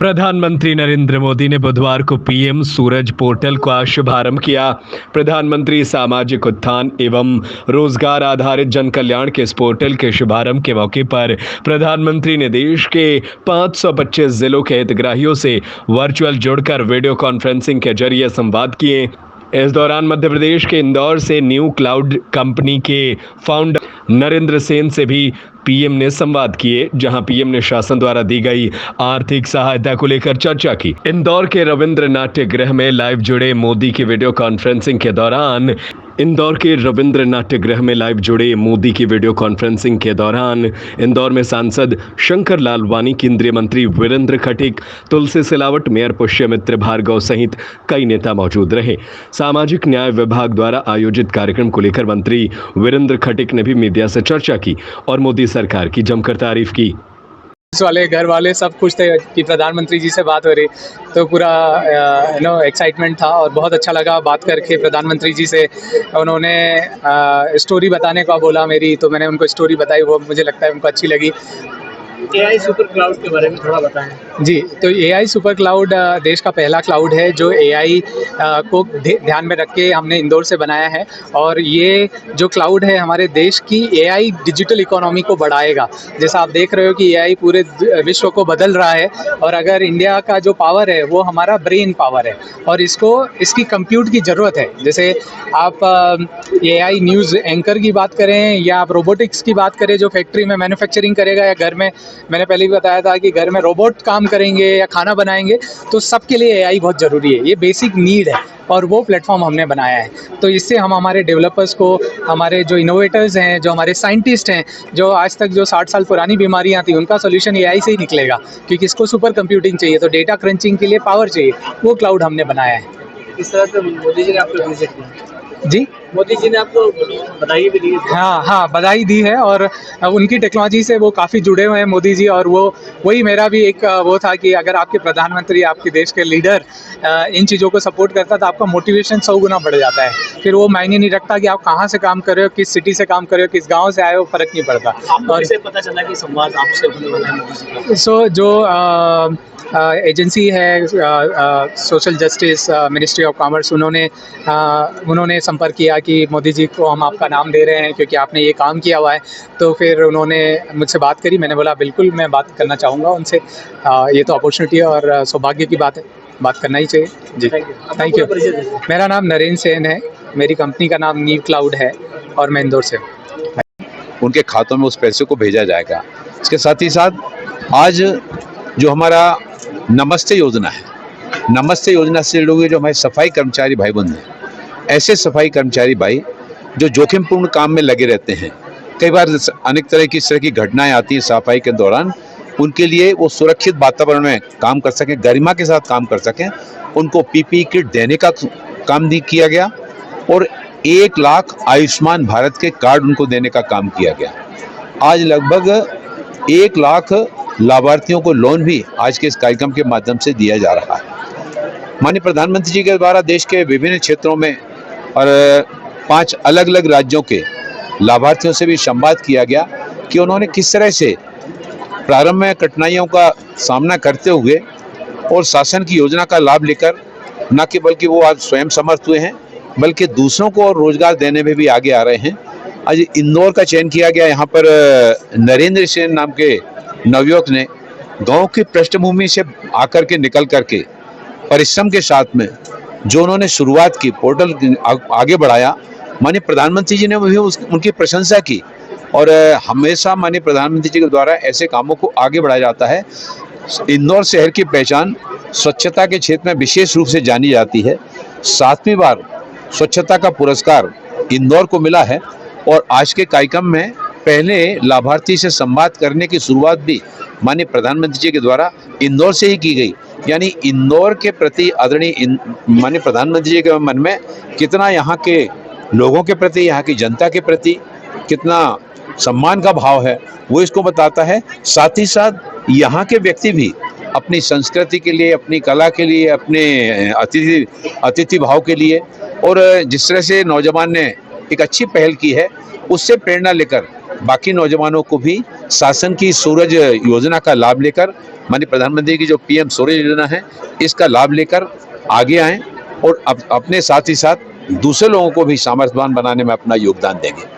प्रधानमंत्री नरेंद्र मोदी ने बुधवार को पीएम सूरज पोर्टल का शुभारंभ किया। प्रधानमंत्री सामाजिक उत्थान एवं रोजगार आधारित जन कल्याण के इस पोर्टल के शुभारंभ के मौके पर प्रधानमंत्री ने देश के 525 जिलों के हितग्राहियों से वर्चुअल जुड़कर वीडियो कॉन्फ्रेंसिंग के जरिए संवाद किए। इस दौरान मध्य प्रदेश के इंदौर से न्यू क्लाउड कंपनी के फाउंडर नरेंद्र सेन से भी पीएम ने संवाद किए, जहां पीएम ने शासन द्वारा दी गई आर्थिक सहायता को लेकर चर्चा की। इंदौर के रविंद्र नाट्य गृह में लाइव जुड़े मोदी की वीडियो कॉन्फ्रेंसिंग के दौरान इंदौर में सांसद शंकर लालवानी, केंद्रीय मंत्री वीरेंद्र खटीक, तुलसी सिलावट, मेयर पुष्यमित्र भार्गव सहित कई नेता मौजूद रहे। सामाजिक न्याय विभाग द्वारा आयोजित कार्यक्रम को लेकर मंत्री वीरेंद्र खटीक ने भी मीडिया से चर्चा की और मोदी सरकार की जमकर तारीफ की। वाले घर वाले सब खुश थे कि प्रधानमंत्री जी से बात हो रही, तो पूरा एक्साइटमेंट था और बहुत अच्छा लगा बात करके प्रधानमंत्री जी से। उन्होंने स्टोरी बताने का बोला मेरी, तो मैंने उनको स्टोरी बताई, वो मुझे लगता है उनको अच्छी लगी। AI सुपर क्लाउड के बारे में थोड़ा बताएं। जी, तो AI सुपर क्लाउड देश का पहला क्लाउड है जो AI को ध्यान में रख के हमने इंदौर से बनाया है, और ये जो क्लाउड है हमारे देश की AI डिजिटल इकोनॉमी को बढ़ाएगा। जैसा आप देख रहे हो कि AI पूरे विश्व को बदल रहा है, और अगर इंडिया का जो पावर है वो हमारा ब्रेन पावर है, और इसकी कंप्यूट की ज़रूरत है। जैसे आप AI न्यूज़ एंकर की बात करें, या आप रोबोटिक्स की बात करें जो फैक्ट्री में मैन्युफैक्चरिंग करेगा, या घर में, मैंने पहले भी बताया था कि घर में रोबोट काम करेंगे या खाना बनाएंगे, तो सबके लिए AI बहुत ज़रूरी है। ये बेसिक नीड है, और वो प्लेटफॉर्म हमने बनाया है। तो इससे हम हमारे डेवलपर्स को, हमारे जो इनोवेटर्स हैं, जो हमारे साइंटिस्ट हैं, जो आज तक जो 60 साल पुरानी बीमारियां थी, उनका सोल्यूशन AI से ही निकलेगा, क्योंकि इसको सुपर कंप्यूटिंग चाहिए, तो डेटा क्रंचिंग के लिए पावर चाहिए, वो क्लाउड हमने बनाया है। इस तरह से मोदी जी ने आपको विजिट किया? जी, मोदी जी ने आपको बधाई भी दी? हाँ, बधाई दी है, और उनकी टेक्नोलॉजी से वो काफ़ी जुड़े हुए हैं मोदी जी, और वही मेरा भी एक वो था कि अगर आपके प्रधानमंत्री, आपके देश के लीडर इन चीज़ों को सपोर्ट करता, तो आपका मोटिवेशन 100 गुना बढ़ जाता है। फिर वो मायने नहीं रखता कि आप कहाँ से काम कर रहे हो, किस सिटी से काम कर रहे हो, किस गाँव से आए हो, फ़र्क नहीं पड़ता। और इससे पता चला कि संवाद आपसे होने वाला है मोदी जी का। सो जो एजेंसी है social justice ministry of commerce, उन्होंने संपर्क किया कि मोदी जी को हम आपका नाम दे रहे हैं क्योंकि आपने ये काम किया हुआ है। तो फिर उन्होंने मुझसे बात करी, मैंने बोला बिल्कुल मैं बात करना चाहूँगा उनसे। ये तो अपॉर्चुनिटी और सौभाग्य की बात है, बात करना ही चाहिए जी। Thank you. मेरा नाम नरेंद्र सेन है, मेरी कंपनी का नाम न्यू क्लाउड है, और मैं इंदौर से हूँ। उनके खातों में उस पैसे को भेजा जाएगा। इसके साथ ही साथ आज जो हमारा नमस्ते योजना है, नमस्ते योजना से जुड़े हुए जो हमारे सफाई कर्मचारी भाई बंधु हैं, ऐसे सफाई कर्मचारी भाई जो जोखिमपूर्ण काम में लगे रहते हैं, कई बार अनेक तरह की घटनाएं आती हैं सफाई के दौरान, उनके लिए वो सुरक्षित वातावरण में काम कर सकें, गरिमा के साथ काम कर सकें, उनको PPE किट देने का काम भी किया गया, और 1 लाख आयुष्मान भारत के कार्ड उनको देने का काम किया गया। आज लगभग 1 लाख लाभार्थियों को लोन भी आज के इस कार्यक्रम के माध्यम से दिया जा रहा है। माननीय प्रधानमंत्री जी के द्वारा देश के विभिन्न क्षेत्रों में और 5 अलग अलग राज्यों के लाभार्थियों से भी संवाद किया गया कि उन्होंने किस तरह से प्रारंभ में कठिनाइयों का सामना करते हुए और शासन की योजना का लाभ लेकर न केवल कि वो आज स्वयं समर्थ हुए हैं, बल्कि दूसरों को और रोजगार देने में भी आगे आ रहे हैं। आज इंदौर का चयन किया गया। यहाँ पर नरेंद्र सेन नाम के नवयुवक ने गांव की पृष्ठभूमि से आकर के निकल करके परिश्रम के साथ में जो उन्होंने शुरुआत की, पोर्टल आगे बढ़ाया, माननीय प्रधानमंत्री जी ने भी उनकी प्रशंसा की, और हमेशा माननीय प्रधानमंत्री जी के द्वारा ऐसे कामों को आगे बढ़ाया जाता है। इंदौर शहर की पहचान स्वच्छता के क्षेत्र में विशेष रूप से जानी जाती है। 7वीं बार स्वच्छता का पुरस्कार इंदौर को मिला है, और आज के कार्यक्रम में पहले लाभार्थी से संवाद करने की शुरुआत भी माननीय प्रधानमंत्री जी के द्वारा इंदौर से ही की गई। यानी इंदौर के प्रति आदरणीय माननीय प्रधानमंत्री जी के मन में कितना यहाँ के लोगों के प्रति, यहाँ की जनता के प्रति कितना सम्मान का भाव है, वो इसको बताता है। साथ ही साथ यहाँ के व्यक्ति भी अपनी संस्कृति के लिए, अपनी कला के लिए, अपने अतिथि भाव के लिए, और जिस तरह से नौजवान ने एक अच्छी पहल की है, उससे प्रेरणा लेकर बाकी नौजवानों को भी शासन की सूरज योजना का लाभ लेकर, माननीय प्रधानमंत्री की जो पीएम सूरज योजना है, इसका लाभ लेकर आगे आएं और अपने साथ ही साथ दूसरे लोगों को भी सामर्थ्यवान बनाने में अपना योगदान देंगे।